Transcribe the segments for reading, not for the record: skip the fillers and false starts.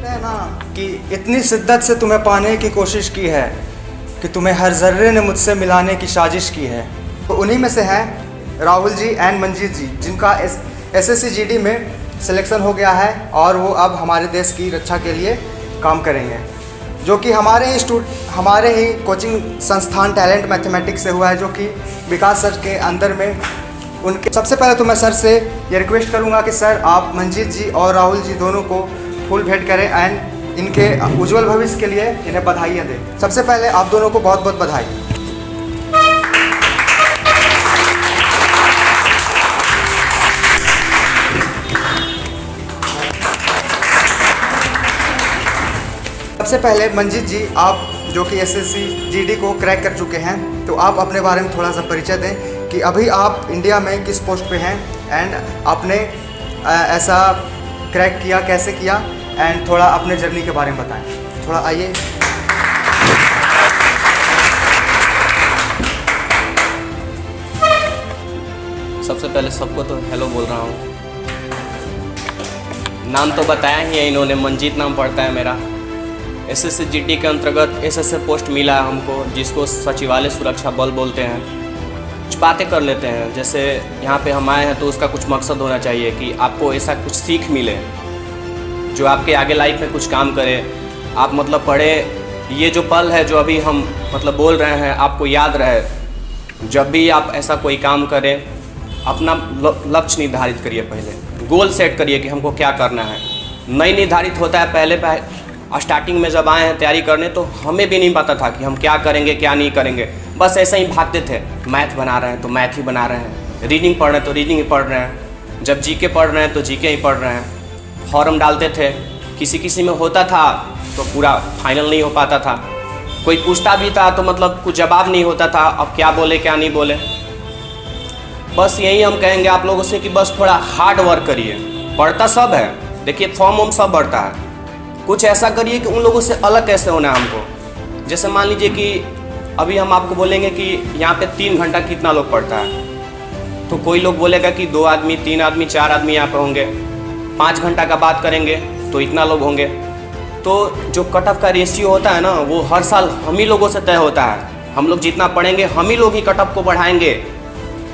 है ना कि इतनी शिद्दत से तुम्हें पाने की कोशिश की है कि तुम्हें हर जर्रे ने मुझसे मिलाने की साजिश की है। तो उन्हीं में से हैं राहुल जी एंड मंजीत जी, जिनका SSC GD में सिलेक्शन हो गया है और वो अब हमारे देश की रक्षा के लिए काम करेंगे, जो कि हमारे ही कोचिंग संस्थान टैलेंट मैथमेटिक्स से हुआ है, जो कि विकास सर के अंदर में उनके। सबसे पहले तो मैं सर से ये रिक्वेस्ट करूंगा कि सर आप मंजीत जी और राहुल जी दोनों को फुल भेंट करें एंड इनके उज्जवल भविष्य के लिए इन्हें बधाइयाँ दें। सबसे पहले आप दोनों को बहुत बहुत बधाई। सबसे पहले मंजीत जी, आप जो कि SSC GD को क्रैक कर चुके हैं, तो आप अपने बारे में थोड़ा सा परिचय दें कि अभी आप इंडिया में किस पोस्ट पे हैं एंड आपने ऐसा क्रैक किया कैसे किया, एंड थोड़ा अपने जर्नी के बारे में बताएं। थोड़ा आइए। सबसे पहले सबको तो हेलो बोल रहा हूँ। नाम तो बताया ही है इन्होंने, मंजीत नाम पड़ता है मेरा। SSC GD के अंतर्गत SSA पोस्ट मिला है हमको, जिसको सचिवालय सुरक्षा बल बोलते हैं। कुछ बातें कर लेते हैं, जैसे यहाँ पे हम आए हैं तो उसका कुछ मकसद होना चाहिए कि आपको ऐसा कुछ सीख मिले जो आपके आगे लाइफ में कुछ काम करे। आप मतलब पढ़े, ये जो पल है जो अभी हम मतलब बोल रहे हैं, आपको याद रहे। जब भी आप ऐसा कोई काम करें, अपना लक्ष्य निर्धारित करिए, पहले गोल सेट करिए कि हमको क्या करना है। नहीं निर्धारित होता है। पहले स्टार्टिंग में जब आए हैं तैयारी करने, तो हमें भी नहीं पता था कि हम क्या करेंगे क्या नहीं करेंगे, बस ऐसे ही भागते थे। मैथ बना रहे हैं तो मैथ ही बना रहे हैं, रीडिंग पढ़ रहे हैं तो रीडिंग ही पढ़ रहे हैं, जब GK पढ़ रहे हैं तो GK ही पढ़ रहे हैं। फॉर्म डालते थे, किसी में होता था तो पूरा फाइनल नहीं हो पाता था, कोई पूछता भी था तो मतलब कुछ जवाब नहीं होता था। अब क्या बोले क्या नहीं बोले। बस यही हम कहेंगे आप लोगों से कि बस थोड़ा हार्ड वर्क करिए। बढ़ता सब है, देखिए फॉर्म सब बढ़ता है, कुछ ऐसा करिए कि उन लोगों से अलग कैसे होना है हमको। जैसे मान लीजिए कि अभी हम आपको बोलेंगे कि यहाँ पे 3 घंटा कितना लोग पढ़ता है, तो कोई लोग बोलेगा कि 2 आदमी 3 आदमी 4 आदमी यहाँ पे होंगे। 5 घंटा का बात करेंगे तो इतना लोग होंगे। तो जो कट ऑफ का रेशियो होता है ना, वो हर साल हम ही लोगों से तय होता है। हम लोग जितना पढ़ेंगे हम ही लोग ही कट ऑफ को बढ़ाएंगे।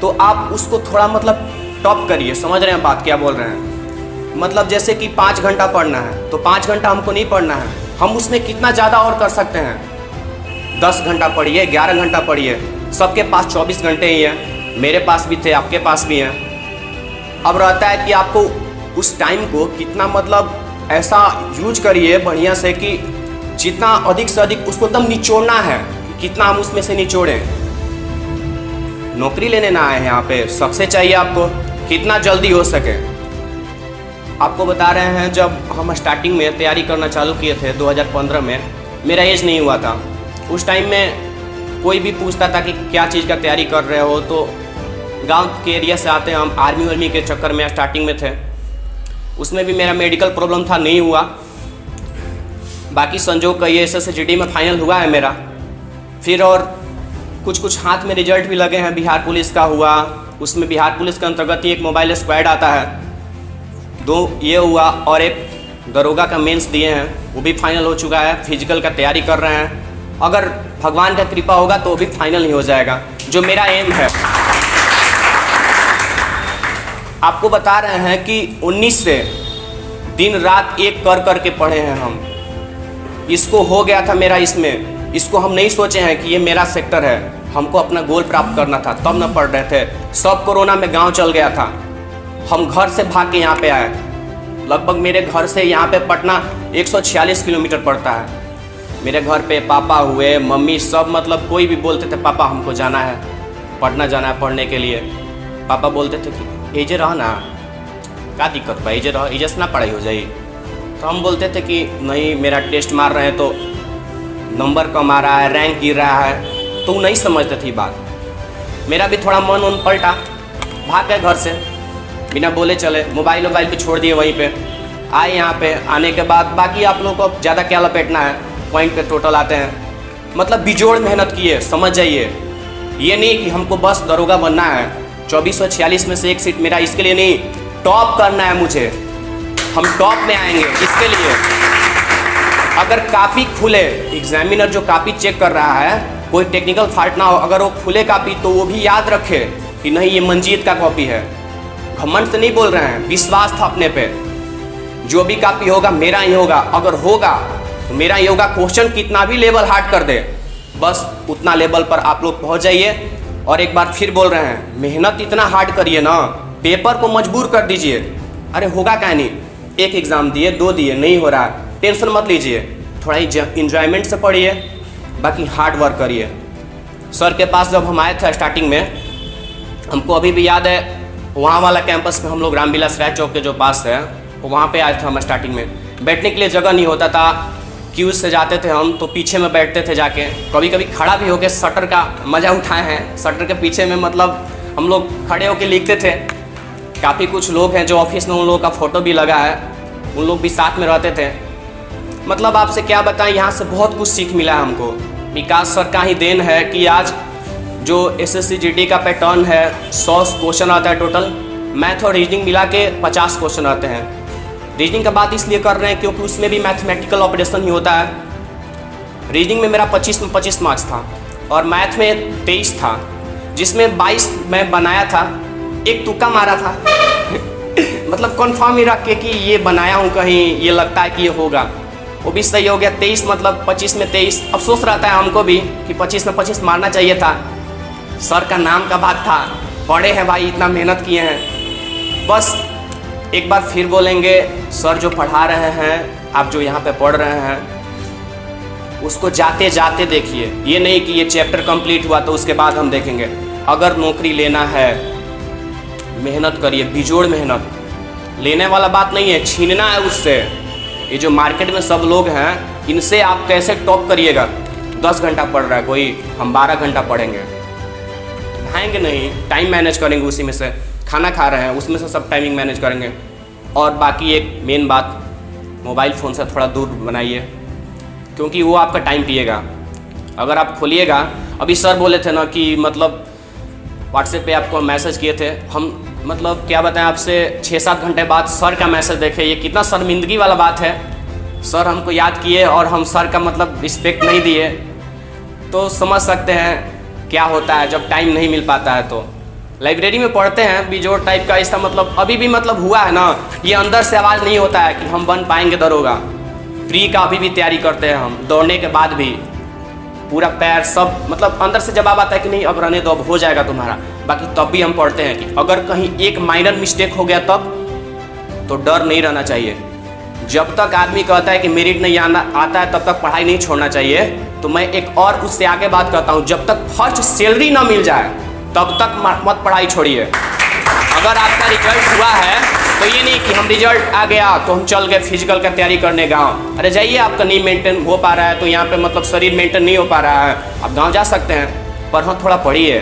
तो आप उसको थोड़ा मतलब टॉप करिए। समझ रहे हैं बात क्या बोल रहे हैं? मतलब जैसे कि 5 घंटा पढ़ना है तो 5 घंटा हमको नहीं पढ़ना है, हम उसमें कितना ज़्यादा और कर सकते हैं। 10 घंटा पढ़िए, 11 घंटा पढ़िए। सबके पास 24 घंटे ही हैं, मेरे पास भी थे, आपके पास भी हैं। अब रहता है कि आपको उस टाइम को कितना मतलब ऐसा यूज करिए बढ़िया से कि जितना अधिक से अधिक उसको एकदम निचोड़ना है, कितना हम उसमें से निचोड़ें। नौकरी लेने ना आए हैं यहाँ पे, सक्सेस चाहिए आपको, कितना जल्दी हो सके। आपको बता रहे हैं, जब हम स्टार्टिंग में तैयारी करना चालू किए थे 2015 में, मेरा एज नहीं हुआ था। उस टाइम में कोई भी पूछता था कि क्या चीज़ का तैयारी कर रहे हो, तो गांव के एरिया से आते हैं हम, आर्मी के चक्कर में स्टार्टिंग में थे। उसमें भी मेरा मेडिकल प्रॉब्लम था, नहीं हुआ। बाकी संजोग का ये SSC GD में फाइनल हुआ है मेरा। फिर और कुछ हाथ में रिजल्ट भी लगे हैं। बिहार पुलिस का हुआ, उसमें बिहार पुलिस के अंतर्गत ही एक मोबाइल स्क्वाड आता है, 2 ये हुआ, और एक दरोगा का मेंस दिए हैं, वो भी फाइनल हो चुका है। फिजिकल का तैयारी कर रहे हैं, अगर भगवान का कृपा होगा तो वो भी फाइनल ही हो जाएगा, जो मेरा एम है। आपको बता रहे हैं कि 19 से दिन रात एक कर के पढ़े हैं हम। इसको हो गया था मेरा, इसको हम नहीं सोचे हैं कि ये मेरा सेक्टर है। हमको अपना गोल प्राप्त करना था, तब न पढ़ रहे थे। सब कोरोना में गाँव चल गया था, हम घर से भाग के यहाँ पे आए। लगभग मेरे घर से यहाँ पे पटना 146 किलोमीटर पड़ता है। मेरे घर पे पापा हुए, मम्मी, सब मतलब कोई भी बोलते थे पापा हमको जाना है, पटना जाना है पढ़ने के लिए। पापा बोलते थे कि एजे रह ना, क्या दिक्कत बा, एजे रह, एजे से ना पढ़ाई हो जाए। तो हम बोलते थे कि नहीं, मेरा टेस्ट मार रहे हैं तो नंबर कम आ रहा है, रैंक गिर रहा है। तो नहीं समझते थे बात। मेरा भी थोड़ा मन पलटा, भाग गए घर से बिना बोले चले। मोबाइल पे छोड़ दिए, वहीं पे आए। यहाँ पे आने के बाद बाकी आप लोगों को ज़्यादा क्या लपेटना है, पॉइंट पे टोटल आते हैं। मतलब बिजोड़ मेहनत किए, समझ जाइए। ये नहीं कि हमको बस दरोगा बनना है, 2446 में से एक सीट मेरा, इसके लिए नहीं, टॉप करना है मुझे। हम टॉप में आएंगे, इसके लिए अगर कापी खुले, एग्जामिनर जो कापी चेक कर रहा है, कोई टेक्निकल फॉल्ट ना हो, अगर वो खुले कापी तो वो भी याद रखे कि नहीं ये मंजीत का कॉपी है। घमंड से नहीं बोल रहे हैं, विश्वास था अपने पे। जो भी कापी होगा मेरा ही होगा, अगर होगा तो मेरा ही होगा। क्वेश्चन कितना भी लेवल हार्ड कर दे, बस उतना लेवल पर आप लोग पहुंच जाइए। और एक बार फिर बोल रहे हैं, मेहनत इतना हार्ड करिए ना, पेपर को मजबूर कर दीजिए। अरे होगा क्या नहीं, एक एग्ज़ाम दिए, 2 दिए, नहीं हो रहा, टेंशन मत लीजिए, थोड़ा इंजॉयमेंट से पढ़िए, बाकी हार्ड वर्क करिए। सर के पास जब हम आए थे स्टार्टिंग में, हमको अभी भी याद है, वहाँ वाला कैंपस में हम लोग रामविलास राय चौक के जो पास है वहाँ पे आए थे हम स्टार्टिंग में। बैठने के लिए जगह नहीं होता था, क्यू से जाते थे हम तो पीछे में बैठते थे जाके। कभी कभी खड़ा भी होकर शटर का मज़ा उठाए हैं, शटर के पीछे में मतलब हम लोग खड़े होकर लिखते थे। काफ़ी कुछ लोग हैं जो ऑफिस में उन लोगों का फ़ोटो भी लगा है, उन लोग भी साथ में रहते थे। मतलब आपसे क्या बताएं, यहाँ से बहुत कुछ सीख मिला है हमको। विकास सर का ही देन है कि आज जो SSC GD का पैटर्न है, 100 क्वेश्चन आता है टोटल, मैथ और रीजनिंग मिला के 50 क्वेश्चन आते हैं। रीजनिंग का बात इसलिए कर रहे हैं क्योंकि उसमें भी मैथमेटिकल ऑपरेशन ही होता है। रीजनिंग में मेरा 25 में 25 मार्क्स था और मैथ में 23 था, जिसमें 22 मैं बनाया था, एक तुक्का मारा था मतलब कन्फर्म ही रख के कि ये बनाया हूँ, कहीं ये लगता है कि ये होगा, वो भी सही हो गया। 23 मतलब 25 में 23। अफसोस रहता है हमको भी कि 25 में 25 मारना चाहिए था। सर का नाम का बात था, बड़े हैं भाई, इतना मेहनत किए हैं। बस एक बार फिर बोलेंगे, सर जो पढ़ा रहे हैं, आप जो यहाँ पे पढ़ रहे हैं, उसको जाते जाते देखिए। ये नहीं कि ये चैप्टर कंप्लीट हुआ तो उसके बाद हम देखेंगे। अगर नौकरी लेना है, मेहनत करिए, बिजोड़ मेहनत। लेने वाला बात नहीं है, छीनना है उससे। ये जो मार्केट में सब लोग हैं, इनसे आप कैसे टॉप करिएगा। 10 घंटा पढ़ रहा है कोई, हम 12 घंटा पढ़ेंगे, खाएंगे नहीं, टाइम मैनेज करेंगे, उसी में से खाना खा रहे हैं उसमें से सब टाइमिंग मैनेज करेंगे। और बाकी एक मेन बात, मोबाइल फ़ोन से थोड़ा दूर बनाइए, क्योंकि वो आपका टाइम पिएगा। अगर आप खोलिएगा, अभी सर बोले थे ना कि मतलब व्हाट्सएप पे आपको मैसेज किए थे, हम मतलब क्या बताएं आपसे, 6-7 घंटे बाद सर का मैसेज देखे। ये कितना शर्मिंदगी वाला बात है। सर हमको याद किए और हम सर का मतलब रिस्पेक्ट नहीं दिए, तो समझ सकते हैं क्या होता है जब टाइम नहीं मिल पाता है। तो लाइब्रेरी में पढ़ते हैं बिजोड़ टाइप का, इसका मतलब अभी भी मतलब हुआ है ना, ये अंदर से आवाज़ नहीं होता है कि हम बन पाएंगे दरोगा। प्री का अभी भी तैयारी करते हैं हम, दौड़ने के बाद भी पूरा पैर सब मतलब अंदर से जवाब आता है कि नहीं अब रहने दो, अब हो जाएगा तुम्हारा। बाकी तब भी हम पढ़ते हैं कि अगर कहीं एक माइनर मिस्टेक हो गया तब तो डर नहीं रहना चाहिए। जब तक आदमी कहता है कि मेरिट नहीं आता है तब तक पढ़ाई नहीं छोड़ना चाहिए। तो मैं एक और उससे आगे बात करता हूँ, जब तक फर्स्ट सैलरी ना मिल जाए तब तक मत पढ़ाई छोड़िए। अगर आपका रिजल्ट हुआ है तो ये नहीं कि हम रिजल्ट आ गया तो हम चल गए फिजिकल का तैयारी करने गाँव। अरे जाइए, आपका नहीं मेंटेन हो पा रहा है तो यहाँ पे मतलब शरीर मेंटेन नहीं हो पा रहा है, आप गाँव जा सकते हैं, पर हाँ थोड़ा पढ़िए।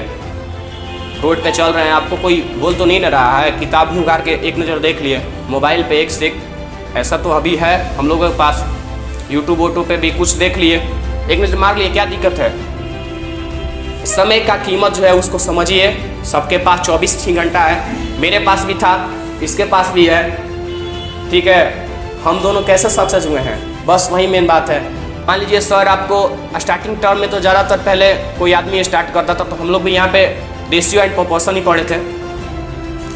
रोड पे चल रहे हैं, आपको कोई बोल तो नहीं ना रहा है, किताब भी उगाड़ के एक नज़र देख लिए, मोबाइल पे एक से एक ऐसा तो अभी है हम लोगों के पास, यूट्यूब वोट्यूब पे भी कुछ देख लिए, एक नज़र मार लिए, क्या दिक्कत है। समय का कीमत जो है उसको समझिए। सबके पास 24 घंटा है, मेरे पास भी था, इसके पास भी है, ठीक है। हम दोनों कैसे सक्सेस हुए हैं, बस वही मेन बात है। मान लीजिए सर आपको स्टार्टिंग टर्म में तो ज़्यादातर पहले कोई आदमी स्टार्ट करता था तो हम लोग भी यहाँ पे रेशियो एंड प्रोपोर्शन ही पढ़े थे।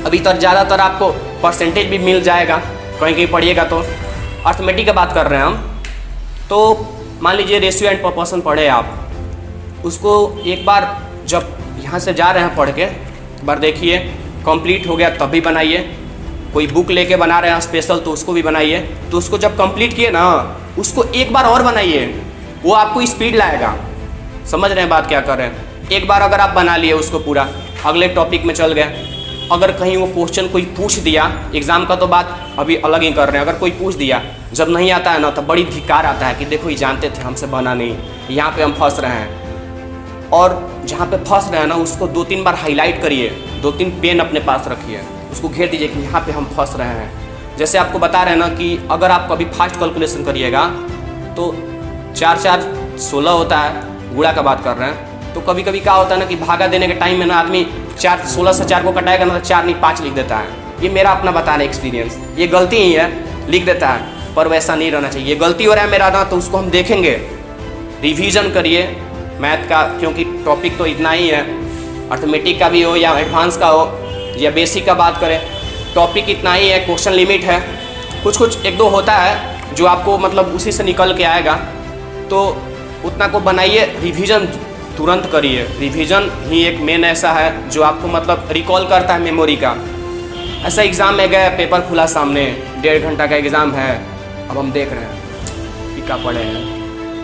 अभी तो ज़्यादातर आपको परसेंटेज भी मिल जाएगा, कहीं कहीं पढ़िएगा तो। अर्थमेटिक की बात कर रहे हैं हम, तो मान लीजिए रेशियो एंड प्रोपोर्शन पढ़े आप, उसको एक बार जब यहाँ से जा रहे हैं पढ़ के, एक बार देखिए, कंप्लीट हो गया तब भी बनाइए। कोई बुक लेके बना रहे हैं स्पेशल तो उसको भी बनाइए। तो उसको जब कंप्लीट किए ना, उसको एक बार और बनाइए, वो आपको स्पीड लाएगा। समझ रहे हैं बात क्या कर रहे हैं। एक बार अगर आप बना लिए उसको पूरा, अगले टॉपिक में चल गए। अगर कहीं वो क्वेश्चन कोई पूछ दिया, एग्ज़ाम का तो बात अभी अलग ही कर रहे हैं, अगर कोई पूछ दिया, जब नहीं आता है ना तो बड़ी धिक्कार आता है कि देखो ये जानते थे हमसे बना नहीं, यहाँ पे हम फंस रहे हैं। और जहाँ पे फंस रहे हैं ना उसको 2-3 बार हाईलाइट करिए, 2-3 पेन अपने पास रखिए, उसको घेर दीजिए कि यहाँ पे हम फंस रहे हैं। जैसे आपको बता रहे हैं ना कि अगर आप कभी फास्ट कैलकुलेशन करिएगा तो 4-4 16 होता है, गुणा का बात कर रहे हैं। तो कभी कभी क्या होता है ना कि भागा देने के टाइम में ना आदमी 16 से 4 को कटाएगा ना तो 4 नहीं 5 लिख देता है। ये मेरा अपना बताना एक्सपीरियंस, ये गलती ही है, लिख देता है। पर वैसा नहीं रहना चाहिए। गलती हो रहा है मेरा ना तो उसको हम देखेंगे, रिवीजन करिए मैथ का, क्योंकि टॉपिक तो इतना ही है, अर्थमेटिक का भी हो या एडवांस का हो या बेसिक का बात करें, टॉपिक इतना ही है, क्वेश्चन लिमिट है, कुछ एक दो होता है जो आपको मतलब उसी से निकल के आएगा, तो उतना को बनाइए, रिवीजन तुरंत करिए। रिवीजन ही एक मेन ऐसा है जो आपको मतलब रिकॉल करता है मेमोरी का। ऐसा एग्ज़ाम में गए, पेपर खुला सामने, 1.5 घंटा का एग्ज़ाम है, अब हम देख रहे हैं कि क्या पढ़े हैं,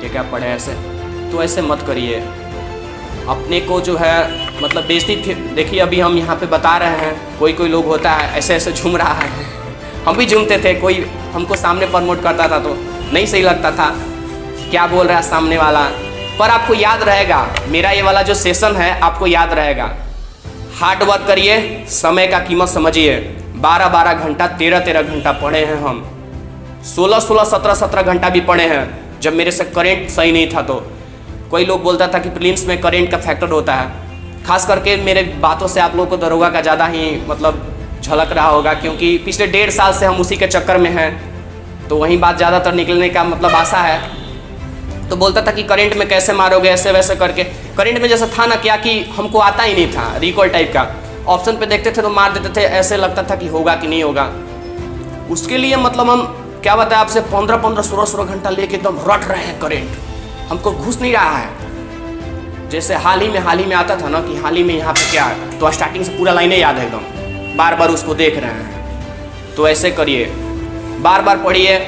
क्या पढ़े ऐसे, तो ऐसे मत करिए। अपने को जो है मतलब बेइज्जती, देखिए अभी हम यहाँ पे बता रहे हैं, कोई लोग होता है ऐसे ऐसे झूम रहा है, हम भी झूमते थे, कोई हमको सामने प्रमोट करता था तो नहीं सही लगता था क्या बोल रहा है सामने वाला, पर आपको याद रहेगा, मेरा ये वाला जो सेशन है आपको याद रहेगा। हार्ड वर्क करिए, समय का कीमत समझिए। 12-12 घंटा 13-13 घंटा पढ़े हैं हम, 16-16 17-17 घंटा भी पढ़े हैं जब मेरे से करेंट सही नहीं था। तो कोई लोग बोलता था कि प्रीलिम्स में करेंट का फैक्टर होता है, खास करके मेरे बातों से आप लोगों को दरोगा का ज़्यादा ही मतलब झलक रहा होगा, क्योंकि पिछले 1.5 साल से हम उसी के चक्कर में हैं, तो वही बात ज़्यादातर निकलने का मतलब आशा है। तो बोलता था कि करंट में कैसे मारोगे, ऐसे वैसे करके। करंट में जैसा था ना क्या कि हमको आता ही नहीं था, रिकॉल टाइप का ऑप्शन पे देखते थे तो मार देते थे, ऐसे लगता था कि होगा कि नहीं होगा। उसके लिए मतलब हम क्या बताएं आपसे, 15-15 16-16 घंटा लेके एकदम रट रहे हैं करंट, हमको घुस नहीं रहा है। जैसे हाल ही में आता था ना कि हाल ही में यहाँ पे क्या है, तो स्टार्टिंग से पूरा लाइनें याद है एकदम, बार बार उसको देख रहे हैं। तो ऐसे करिए, बार बार पढ़िए,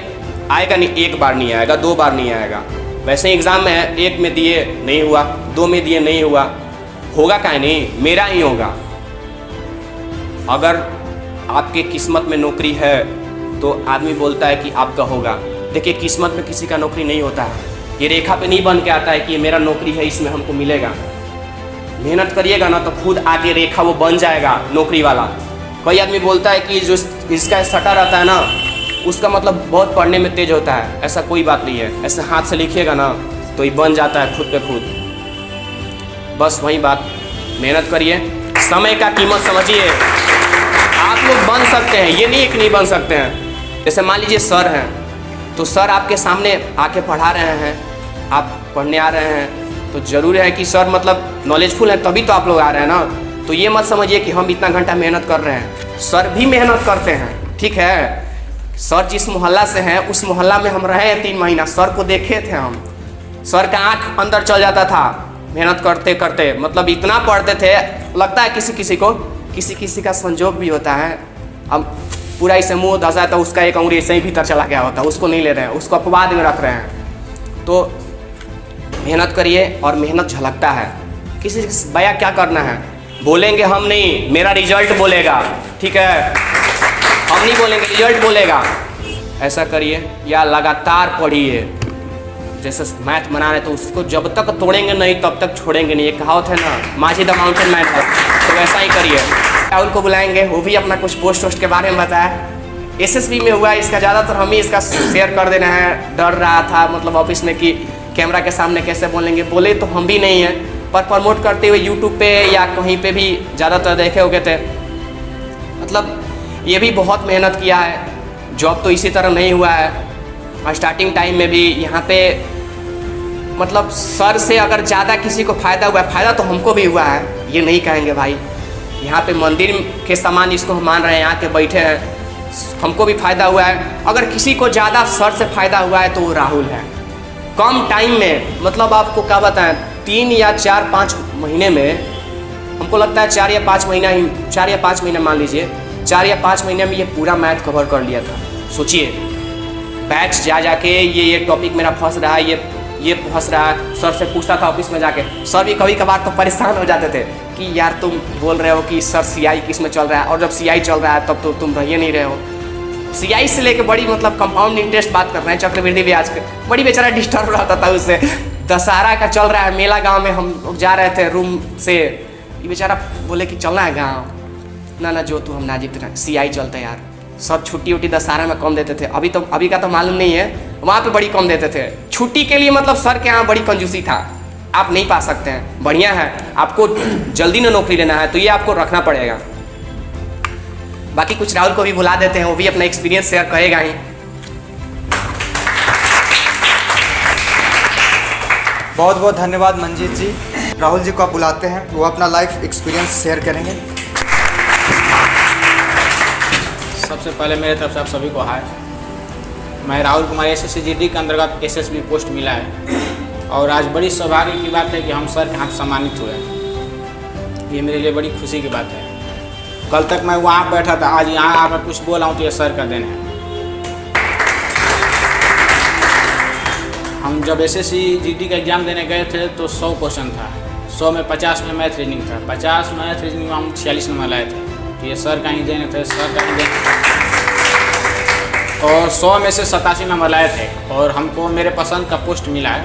आएगा नहीं, एक बार नहीं आएगा, 2 बार नहीं आएगा। वैसे ही एग्ज़ाम में है, 1 में दिए नहीं हुआ, 2 में दिए नहीं हुआ, होगा क्या नहीं, मेरा ही होगा। अगर आपके किस्मत में नौकरी है तो आदमी बोलता है कि आपका होगा। देखिए किस्मत में किसी का नौकरी नहीं होता है, ये रेखा पे नहीं बन के आता है कि ये मेरा नौकरी है, इसमें हमको मिलेगा। मेहनत करिएगा ना तो खुद आगे रेखा वो बन जाएगा नौकरी वाला। कोई आदमी बोलता है कि जो इसका सटा रहता है ना उसका मतलब बहुत पढ़ने में तेज होता है, ऐसा कोई बात नहीं है। ऐसे हाथ से लिखिएगा ना तो ये बन जाता है खुद पे खुद। बस वही बात, मेहनत करिए, समय का कीमत समझिए। आप लोग बन सकते हैं, ये नहीं कि नहीं बन सकते हैं। जैसे मान लीजिए सर हैं, तो सर आपके सामने आके पढ़ा रहे हैं, आप पढ़ने आ रहे हैं, तो ज़रूरी है कि सर मतलब नॉलेजफुल है तभी तो आप लोग आ रहे हैं ना। तो ये मत समझिए कि हम इतना घंटा मेहनत कर रहे हैं, सर भी मेहनत करते हैं, ठीक है। सर जिस मोहल्ला से हैं उस मोहल्ला में हम रहे हैं 3 महीना, सर को देखे थे हम, सर का आँख अंदर चल जाता था मेहनत करते करते, मतलब इतना पढ़ते थे। लगता है किसी का संजोग भी होता है, अब पूरा इसे मुँह धंसा है तो उसका एक उंगली ऐसे ही भीतर चला गया होता है, उसको नहीं ले रहे हैं, उसको अपवाद में रख रहे हैं। तो मेहनत करिए और मेहनत झलकता है। किसी भैया क्या करना है, बोलेंगे हम नहीं, मेरा रिजल्ट बोलेगा, ठीक है, हम नहीं बोलेंगे, रिजल्ट बोलेगा। ऐसा करिए या लगातार पढ़िए। जैसे मैथ बना रहे तो उसको जब तक तोड़ेंगे नहीं तब तक छोड़ेंगे नहीं, एक कहावत है ना, माझी द माउंटेन मैन है, तो वैसा ही करिए। राहुल को बुलाएंगे, वो भी अपना कुछ पोस्ट के बारे में बताया। एसएसबी में हुआ इसका, ज़्यादातर हम ही इसका शेयर कर देना है। डर रहा था मतलब ऑफिस में कि कैमरा के सामने कैसे बोलेंगे, बोले तो हम भी नहीं हैं, पर प्रमोट करते हुए यूट्यूब पे या कहीं पे भी ज़्यादातर देखे हो गए थे। मतलब ये भी बहुत मेहनत किया है, जॉब तो इसी तरह नहीं हुआ है। और स्टार्टिंग टाइम में भी यहाँ पे मतलब सर से अगर ज़्यादा किसी को फ़ायदा हुआ है, फ़ायदा तो हमको भी हुआ है, ये नहीं कहेंगे भाई। यहाँ पे मंदिर के समान इसको हम मान रहे हैं, यहाँ के बैठे हैं, हमको भी फ़ायदा हुआ है। अगर किसी को ज़्यादा सर से फ़ायदा हुआ है तो वो राहुल है। कम टाइम में, मतलब आपको क्या बताएं, 3 या 4-5 महीने में, हमको लगता है 4 या 5 महीना ही, 4 या 5 महीने मान लीजिए, 4 या 5 महीने में ये पूरा मैथ कवर कर लिया था। सोचिए, बैच जाके ये टॉपिक मेरा फंस रहा है, ये फंस रहा है। सर से पूछता था ऑफिस में जाके, सर भी कभी कभार तो परेशान हो जाते थे कि यार तुम बोल रहे हो कि सर CI किस में चल रहा है, और जब CI चल रहा है तब तो तुम रहिए नहीं रहे हो। CI से लेके बड़ी मतलब कंपाउंड इंटरेस्ट बात कर रहे हैं, चक्रवृद्धि ब्याज के, बड़ी बेचारा डिस्टर्ब रहता था उससे। दशहरा का चल रहा है मेला, गाँव में हम लोग जा रहे थे रूम से, ये बेचारा बोले कि चलना है गाँव, ना जो तू हम ना जीते, CI चलते यार। सब छुट्टी उट्टी दशहरा में कम देते थे, अभी का तो मालूम नहीं है, वहाँ पे बड़ी कम देते थे छुट्टी के लिए। मतलब सर के यहाँ बड़ी कंजूसी था, आप नहीं पा सकते हैं। बढ़िया है, आपको जल्दी ना नौकरी लेना है तो ये आपको रखना पड़ेगा। बाकी कुछ राहुल को भी बुला देते हैं, वो भी अपना एक्सपीरियंस शेयर करेगा ही। बहुत बहुत धन्यवाद मंजीत जी। राहुल जी को आप बुलाते हैं, वो अपना लाइफ एक्सपीरियंस शेयर करेंगे। सबसे पहले मेरे तरफ से आप सभी को हाय। मैं राहुल कुमार SSCGD के अंतर्गत SSB पोस्ट मिला है और आज बड़ी सौभाग्य की बात है कि हम सर के हाथ सम्मानित हुए। ये मेरे लिए बड़ी खुशी की बात है। कल तक मैं वहाँ बैठा था, आज यहाँ आकर कुछ बोला हूँ तो ये सर का देन है। हम जब SSCGD का एग्ज़ाम देने गए थे तो 100 क्वेश्चन था, 100 में 50 में मैथ रीजनिंग था। 50 मैथ रीजनिंग में हम 46 नंबर लाए थे। तो ये सर का ही देने थे, सर का ही देने। और 100 में से 87 नंबर लाए थे और हमको मेरे पसंद का पोस्ट मिला है।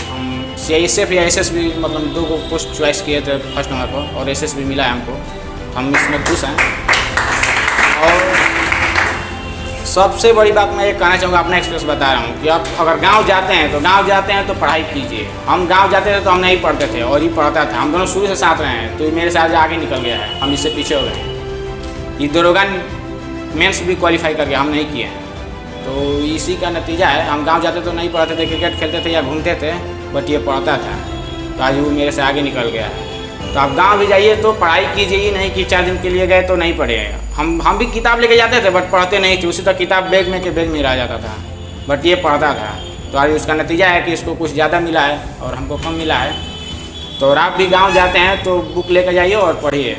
हम CISF या SSB मतलब 2 को पोस्ट चॉइस किए थे फर्स्ट नंबर पर और SSB मिला है हमको। हम इसमें खुश हैं। और सबसे बड़ी बात मैं ये कहना चाहूँगा, अपना एक्सपीरियंस बता रहा हूँ कि आप अगर गांव जाते हैं तो पढ़ाई कीजिए। हम गांव जाते थे तो हम नहीं पढ़ते थे और ये पढ़ता था। हम दोनों शुरू से साथ रहे हैं, तो ये मेरे साथ आगे निकल गया है, हम इससे पीछे हो गए हैं। ये दरोगा मेंस भी क्वालिफाई कर गया, हम नहीं किए हैं। तो इसी का नतीजा है। हम गाँव जाते तो नहीं पढ़ते थे, क्रिकेट खेलते थे या घूमते थे, बट ये पढ़ता था तो आज वो मेरे से आगे निकल गया है। तो आप गांव भी जाइए तो पढ़ाई कीजिए, ही नहीं कि 4 दिन के लिए गए तो नहीं पढ़े। हम भी किताब लेके जाते थे बट पढ़ते नहीं थे। उसी तक किताब बैग में रह जाता था, बट ये पढ़ता था। तो आज उसका नतीजा है कि इसको कुछ ज़्यादा मिला है और हमको कम मिला है। तो और आप भी गांव जाते हैं तो बुक लेकर जाइए और पढ़िए।